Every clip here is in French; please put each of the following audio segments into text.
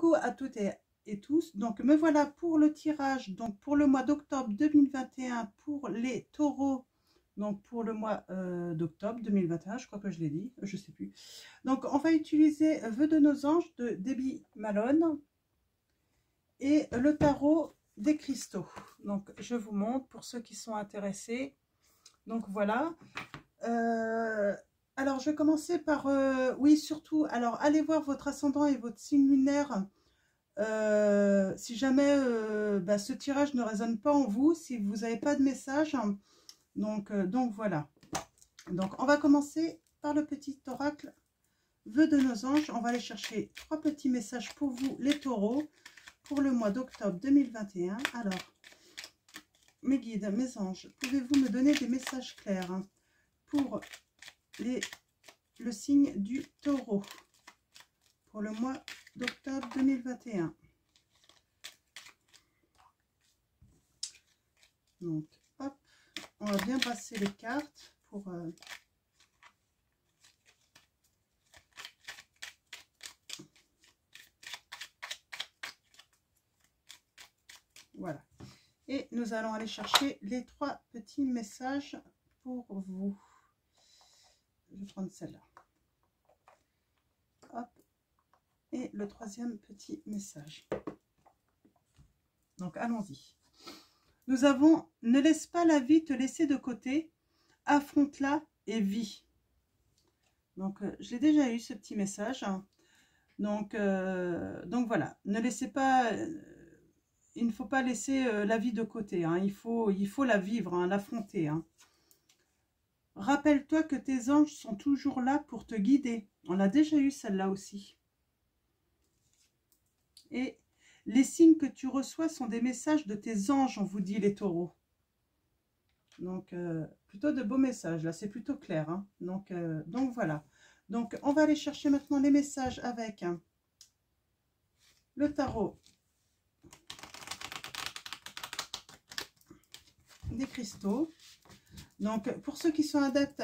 Coucou à toutes et tous. Donc me voilà pour le tirage, donc pour le mois d'octobre 2021 pour les taureaux. Donc pour le mois d'octobre 2021, je crois que je l'ai dit, je sais plus. Donc on va utiliser Vœux de nos anges de Debbie Malone et le tarot des cristaux. Donc je vous montre pour ceux qui sont intéressés. Donc voilà. Alors je vais commencer par oui, surtout, alors allez voir votre ascendant et votre signe lunaire. Si jamais ce tirage ne résonne pas en vous, si vous n'avez pas de message, donc voilà. Donc on va commencer par le petit oracle Vœux de nos anges. On va aller chercher 3 petits messages pour vous les taureaux pour le mois d'octobre 2021. Alors mes guides, mes anges, pouvez-vous me donner des messages clairs pour le signe du taureau pour le mois d'octobre 2021? Donc, hop, on va bien passer les cartes pour... Voilà. Et nous allons aller chercher les 3 petits messages pour vous. Je vais prendre celle-là. Hop. Et le 3e petit message. Donc, allons-y. Nous avons « Ne laisse pas la vie te laisser de côté, affronte-la et vis ». Donc, j'ai déjà eu ce petit message. Donc voilà, ne laissez pas, il ne faut pas laisser la vie de côté. Il faut la vivre, l'affronter. Rappelle-toi que tes anges sont toujours là pour te guider. On a déjà eu celle-là aussi. Et les signes que tu reçois sont des messages de tes anges, on vous dit les taureaux. Donc, plutôt de beaux messages, là, c'est plutôt clair. Donc voilà. Donc, on va aller chercher maintenant les messages avec le tarot des cristaux. Donc, pour ceux qui sont adeptes,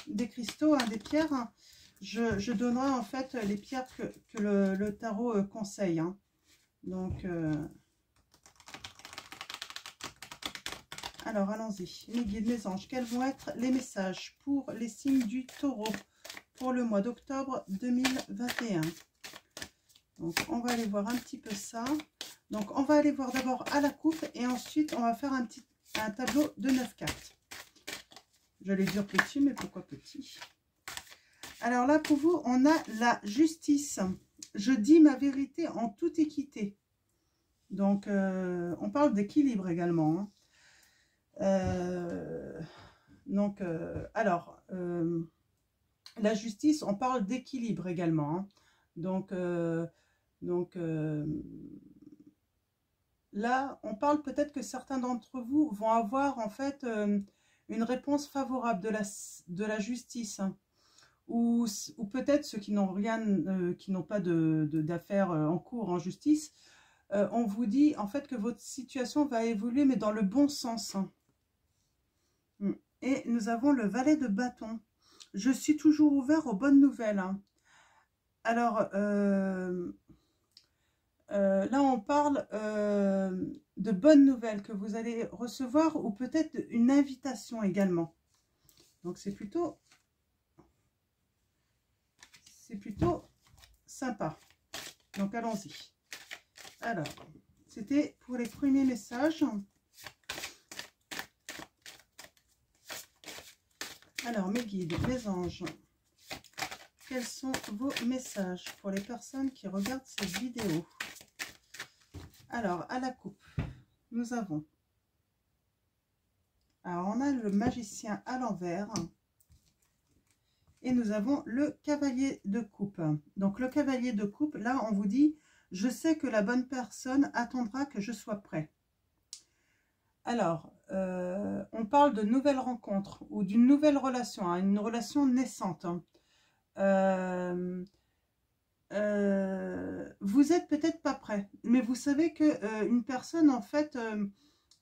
des cristaux, des pierres, je donnerai en fait les pierres que le tarot conseille. Donc, alors allons-y. Mes guides, mes anges, quels vont être les messages pour les signes du taureau pour le mois d'octobre 2021? Donc, on va aller voir un petit peu ça. Donc, on va aller voir d'abord à la coupe et ensuite, on va faire un tableau de 9 cartes. J'allais dire petit, mais pourquoi petit? Alors là, pour vous, on a la justice. Je dis ma vérité en toute équité. Donc, on parle d'équilibre également. Alors, la justice, on parle d'équilibre également. Donc, là, on parle peut-être que certains d'entre vous vont avoir en fait une réponse favorable de la justice. Ou peut-être ceux qui n'ont rien, qui n'ont pas d'affaires en cours en justice, on vous dit en fait que votre situation va évoluer, mais dans le bon sens. Et nous avons le valet de bâton. Je suis toujours ouvert aux bonnes nouvelles. Alors, là, on parle de bonnes nouvelles que vous allez recevoir ou peut-être une invitation également. Donc, c'est plutôt sympa. Donc, allons-y. Alors, c'était pour les premiers messages. Alors, mes guides, mes anges, quels sont vos messages pour les personnes qui regardent cette vidéo? Alors, à la coupe, nous avons... Alors, on a le magicien à l'envers. Et nous avons le cavalier de coupe. Donc, le cavalier de coupe, là, on vous dit, je sais que la bonne personne attendra que je sois prêt. Alors, on parle de nouvelles rencontres ou d'une nouvelle relation, une relation naissante. Vous êtes peut-être pas prêt, mais vous savez que une personne, en fait,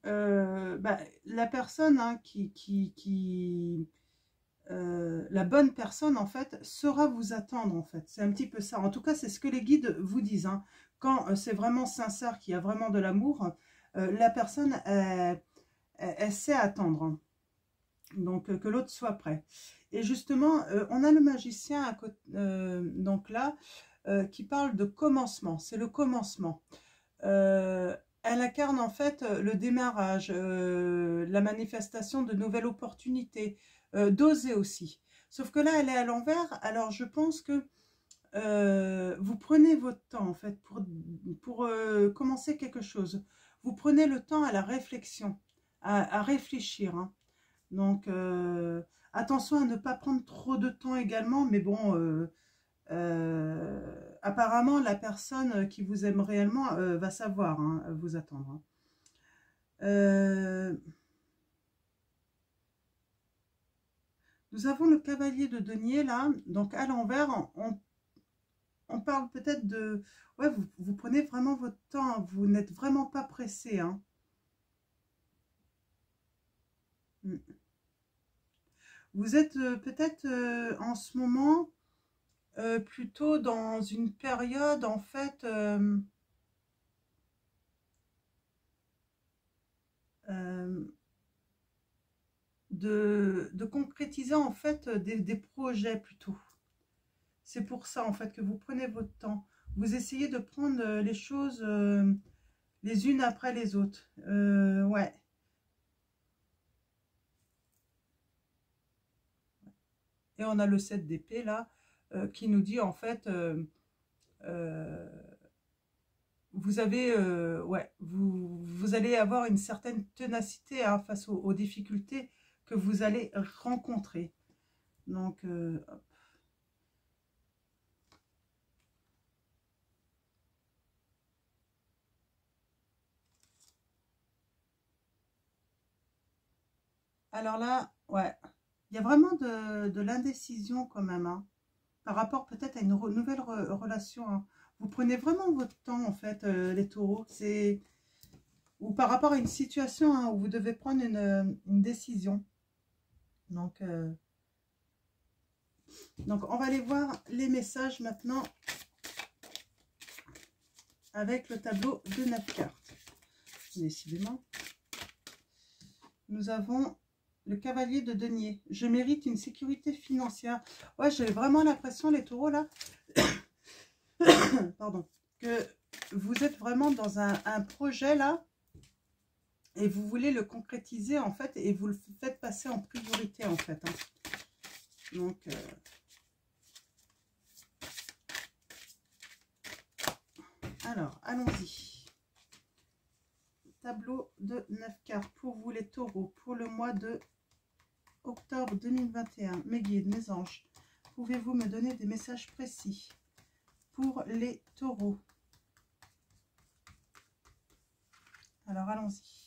la personne la bonne personne, en fait, saura vous attendre, en fait. C'est un petit peu ça. En tout cas, c'est ce que les guides vous disent, hein. Quand c'est vraiment sincère, qu'il y a vraiment de l'amour, la personne, elle sait attendre, hein. Donc, que l'autre soit prêt. Et justement, on a le magicien à côté, donc là, qui parle de commencement. C'est le commencement. Elle incarne en fait le démarrage, la manifestation de nouvelles opportunités, d'oser aussi. Sauf que là, elle est à l'envers. Alors, je pense que vous prenez votre temps en fait pour commencer quelque chose. Vous prenez le temps à la réflexion, à réfléchir, hein. Donc, attention à ne pas prendre trop de temps également, mais bon, apparemment, la personne qui vous aime réellement va savoir, hein, vous attendre, hein. Nous avons le cavalier de denier là, donc à l'envers, on parle peut-être de... Ouais, vous prenez vraiment votre temps, hein, vous n'êtes vraiment pas pressé, hein. Vous êtes peut-être en ce moment plutôt dans une période en fait de concrétiser en fait des projets plutôt. C'est pour ça en fait que vous prenez votre temps. Vous essayez de prendre les choses les unes après les autres. Ouais. Et on a le 7 d'épée là qui nous dit en fait vous avez ouais, vous allez avoir une certaine ténacité, hein, face aux difficultés que vous allez rencontrer. Donc hop. Alors là, ouais, il y a vraiment de l'indécision quand même, hein, par rapport peut-être à une nouvelle relation, hein. Vous prenez vraiment votre temps en fait, les taureaux. C'est ou par rapport à une situation, hein, où vous devez prendre une décision. Donc, on va aller voir les messages maintenant avec le tableau de 9 cartes. Décidément. Nous avons le cavalier de denier. Je mérite une sécurité financière. Ouais, j'ai vraiment l'impression, les taureaux, là, pardon, que vous êtes vraiment dans un projet, là, et vous voulez le concrétiser, en fait, et vous le faites passer en priorité, en fait, hein. Donc, alors, allons-y. Tableau de 9 cartes pour vous, les taureaux, pour le mois de octobre 2021. Mes guides, mes anges, pouvez-vous me donner des messages précis pour les taureaux? Alors, allons-y.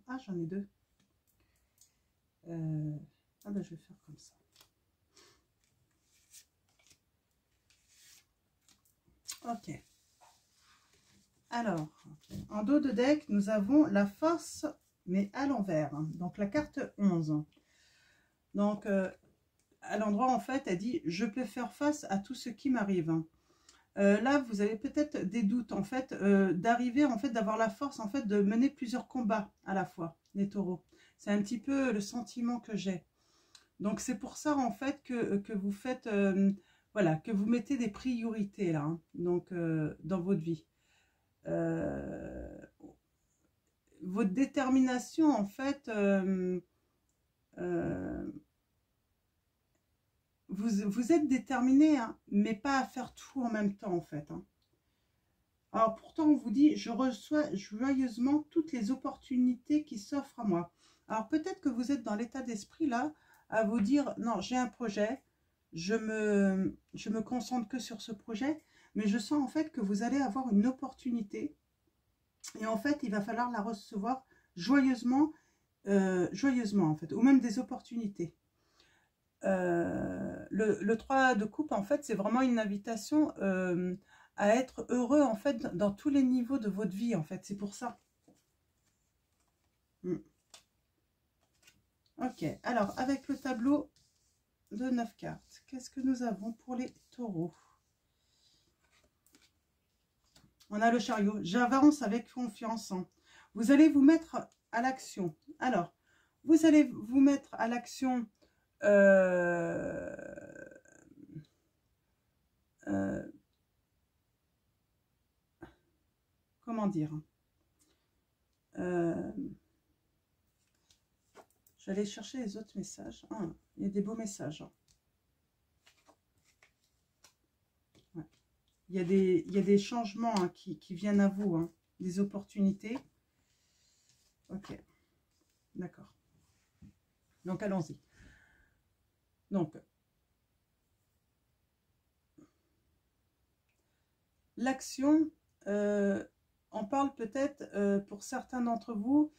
Ah, j'en ai deux. Ah ben, je vais faire comme ça. Ok. Alors, en dos de deck, nous avons la force, mais à l'envers, hein. Donc, la carte 11. Donc, à l'endroit, en fait, elle dit « Je peux faire face à tout ce qui m'arrive ». Là, vous avez peut-être des doutes, en fait, d'arriver, en fait, d'avoir la force, en fait, de mener plusieurs combats à la fois, les taureaux. C'est un petit peu le sentiment que j'ai. Donc, c'est pour ça, en fait, que vous faites, voilà, que vous mettez des priorités, là, hein, donc, dans votre vie. Votre détermination, en fait, vous êtes déterminé, hein, mais pas à faire tout en même temps, en fait, hein. Alors pourtant, on vous dit, je reçois joyeusement toutes les opportunités qui s'offrent à moi. Alors peut-être que vous êtes dans l'état d'esprit là, à vous dire, non, j'ai un projet, je me concentre que sur ce projet, mais je sens en fait que vous allez avoir une opportunité. Et en fait, il va falloir la recevoir joyeusement, joyeusement en fait, ou même des opportunités. Le 3 de coupe, en fait, c'est vraiment une invitation à être heureux, en fait, dans tous les niveaux de votre vie, en fait. C'est pour ça. Ok, alors, avec le tableau de 9 cartes, qu'est-ce que nous avons pour les taureaux? On a le chariot. J'avance avec confiance. Vous allez vous mettre à l'action. Alors, vous allez vous mettre à l'action comment dire, j'allais chercher les autres messages. Ah, il y a des beaux messages. Ouais. Il y a des changements hein, qui viennent à vous, hein, des opportunités. Ok, d'accord. Donc, allons-y. Donc, l'action, on parle peut-être, pour certains d'entre vous,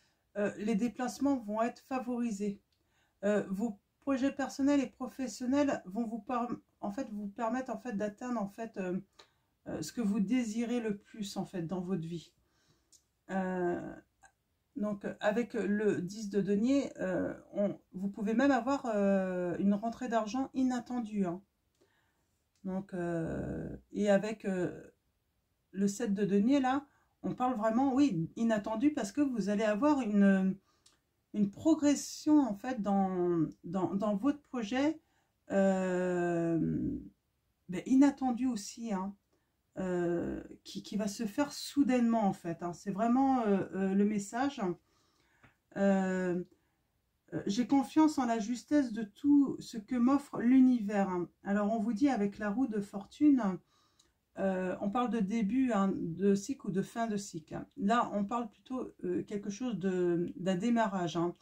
les déplacements vont être favorisés. Vos projets personnels et professionnels vont vous permettre en fait d'atteindre en fait ce que vous désirez le plus en fait dans votre vie. Donc avec le 10 de denier, vous pouvez même avoir une rentrée d'argent inattendue. Hein. Donc et avec le 7 de denier là, on parle vraiment, oui, inattendu parce que vous allez avoir une progression en fait dans votre projet inattendue aussi, hein, qui va se faire soudainement en fait. Hein. C'est vraiment le message. J'ai confiance en la justesse de tout ce que m'offre l'univers. Hein. Alors on vous dit avec la roue de fortune, on parle de début hein, de cycle ou de fin de cycle. Hein. Là, on parle plutôt quelque chose d'un démarrage, hein,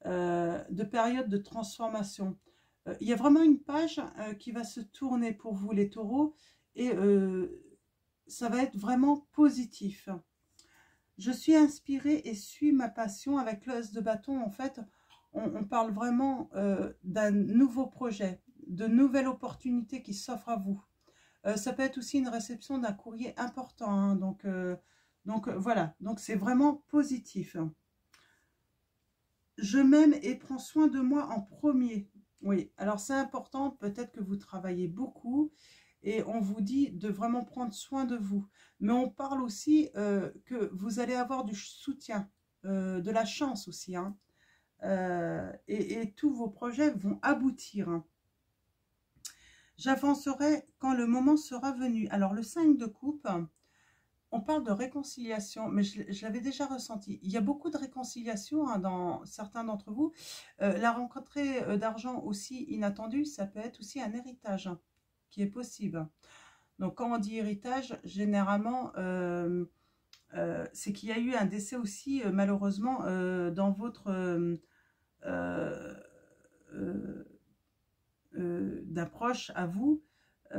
de période de transformation. Il y a vraiment une page qui va se tourner pour vous, les taureaux, et ça va être vraiment positif. Je suis inspirée et suis ma passion. Avec l'os de bâton, en fait, on parle vraiment d'un nouveau projet, de nouvelles opportunités qui s'offrent à vous. Ça peut être aussi une réception d'un courrier important. Hein, donc voilà, donc c'est vraiment positif. Je m'aime et prends soin de moi en premier. Oui, alors c'est important, peut-être que vous travaillez beaucoup et on vous dit de vraiment prendre soin de vous. Mais on parle aussi que vous allez avoir du soutien, de la chance aussi. Hein, et tous vos projets vont aboutir. Hein. J'avancerai quand le moment sera venu. Alors le 5 de coupe, on parle de réconciliation, mais je l'avais déjà ressenti. Il y a beaucoup de réconciliation hein, dans certains d'entre vous. La rencontrée d'argent aussi inattendue, ça peut être aussi un héritage hein, qui est possible. Donc quand on dit héritage, généralement, c'est qu'il y a eu un décès aussi, malheureusement, dans votre... d'un proche à vous.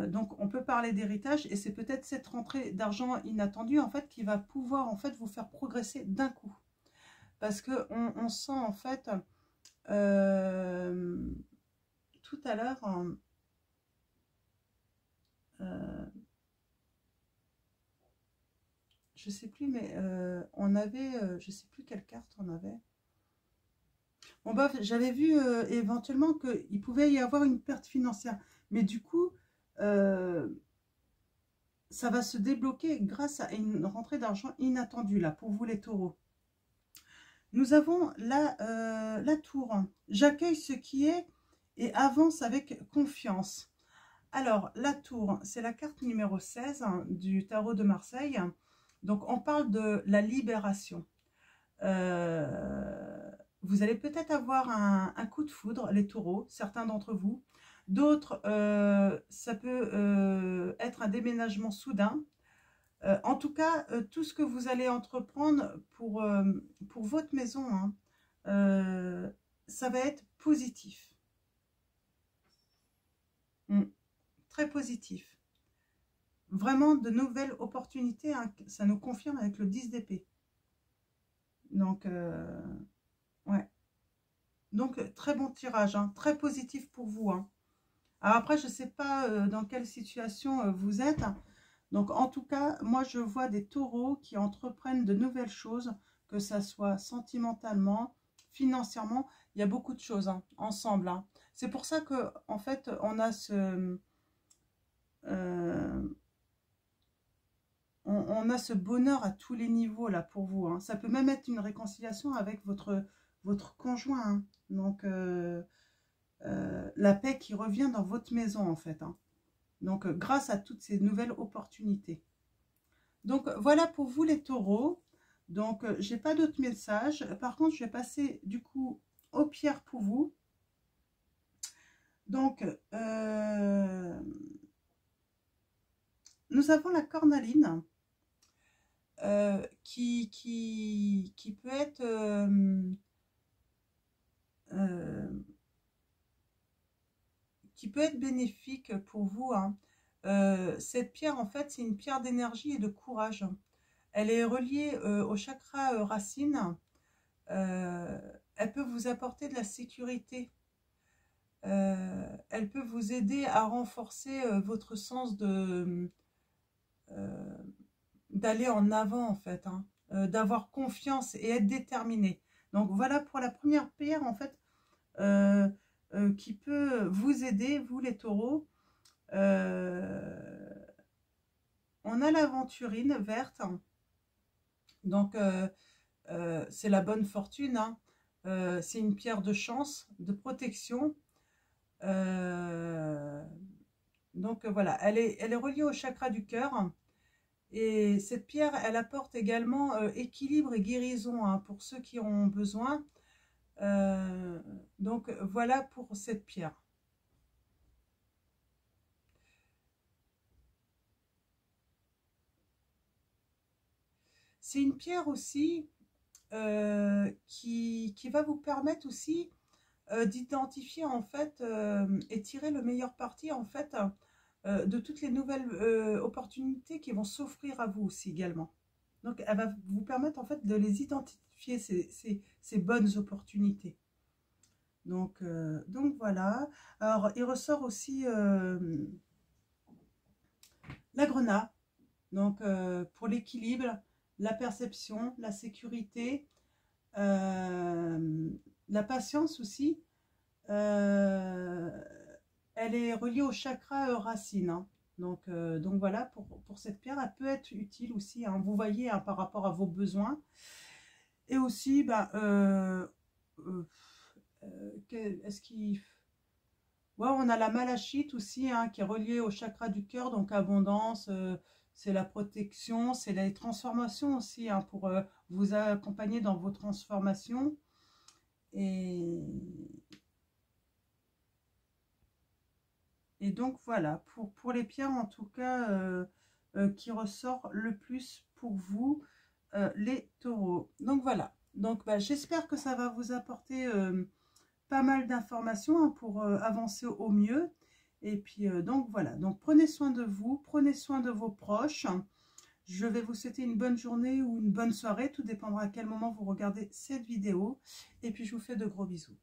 Donc on peut parler d'héritage et c'est peut-être cette rentrée d'argent inattendue en fait qui va pouvoir en fait vous faire progresser d'un coup. Parce que on sent en fait tout à l'heure je sais plus mais on avait je sais plus quelle carte on avait. Bon bah j'avais vu éventuellement qu'il pouvait y avoir une perte financière. Mais du coup ça va se débloquer grâce à une rentrée d'argent inattendue là pour vous les taureaux. Nous avons la tour. J'accueille ce qui est et avance avec confiance. Alors, la tour, c'est la carte numéro 16 hein, du tarot de Marseille. Donc, on parle de la libération. Vous allez peut-être avoir un coup de foudre, les taureaux, certains d'entre vous. D'autres, ça peut être un déménagement soudain. En tout cas, tout ce que vous allez entreprendre pour votre maison, hein, ça va être positif. Très positif. Vraiment de nouvelles opportunités, hein, ça nous confirme avec le 10 d'épée. Donc, ouais. Donc, très bon tirage, hein, très positif pour vous. Hein. Alors après, je ne sais pas dans quelle situation vous êtes. Donc, en tout cas, moi, je vois des taureaux qui entreprennent de nouvelles choses, que ça soit sentimentalement, financièrement. Il y a beaucoup de choses hein, ensemble. Hein. C'est pour ça que, en fait, on a on a ce bonheur à tous les niveaux là pour vous. Hein. Ça peut même être une réconciliation avec votre conjoint. Hein. Donc, la paix qui revient dans votre maison en fait. Hein. Donc, grâce à toutes ces nouvelles opportunités. Donc, voilà pour vous les taureaux. Donc, j'ai pas d'autres messages. Par contre, je vais passer du coup aux pierres pour vous. Donc, nous avons la cornaline qui peut être bénéfique pour vous. Hein. Cette pierre, en fait, c'est une pierre d'énergie et de courage. Elle est reliée au chakra racine. Elle peut vous apporter de la sécurité. Elle peut vous aider à renforcer votre sens d'aller en avant, en fait. Hein. D'avoir confiance et être déterminé. Donc, voilà pour la première pierre, en fait, qui peut vous aider, vous les taureaux. On a l'aventurine verte. Donc, c'est la bonne fortune. Hein. C'est une pierre de chance, de protection. Donc, voilà, elle est reliée au chakra du cœur. Et cette pierre, elle apporte également équilibre et guérison hein, pour ceux qui en ont besoin. Donc, voilà pour cette pierre. C'est une pierre aussi qui va vous permettre aussi d'identifier en fait et tirer le meilleur parti en fait de toutes les nouvelles opportunités qui vont s'offrir à vous aussi également. Donc elle va vous permettre en fait de les identifier ces bonnes opportunités. Donc voilà. Alors il ressort aussi la grenade. Donc pour l'équilibre, la perception, la sécurité, la patience aussi. Elle est reliée au chakra racine. Hein. Donc voilà, pour cette pierre, elle peut être utile aussi. Hein. Vous voyez, hein, par rapport à vos besoins. Et aussi, bah, est-ce qu'il... Ouais, on a la malachite aussi, hein, qui est reliée au chakra du cœur, donc abondance, c'est la protection, c'est les transformations aussi, hein, pour vous accompagner dans vos transformations. Et donc voilà, pour les pierres en tout cas, qui ressort le plus pour vous, les taureaux. Donc voilà, donc bah, j'espère que ça va vous apporter pas mal d'informations hein, pour avancer au mieux. Et puis donc voilà, donc prenez soin de vous, prenez soin de vos proches. Je vais vous souhaiter une bonne journée ou une bonne soirée, tout dépendra à quel moment vous regardez cette vidéo. Et puis je vous fais de gros bisous.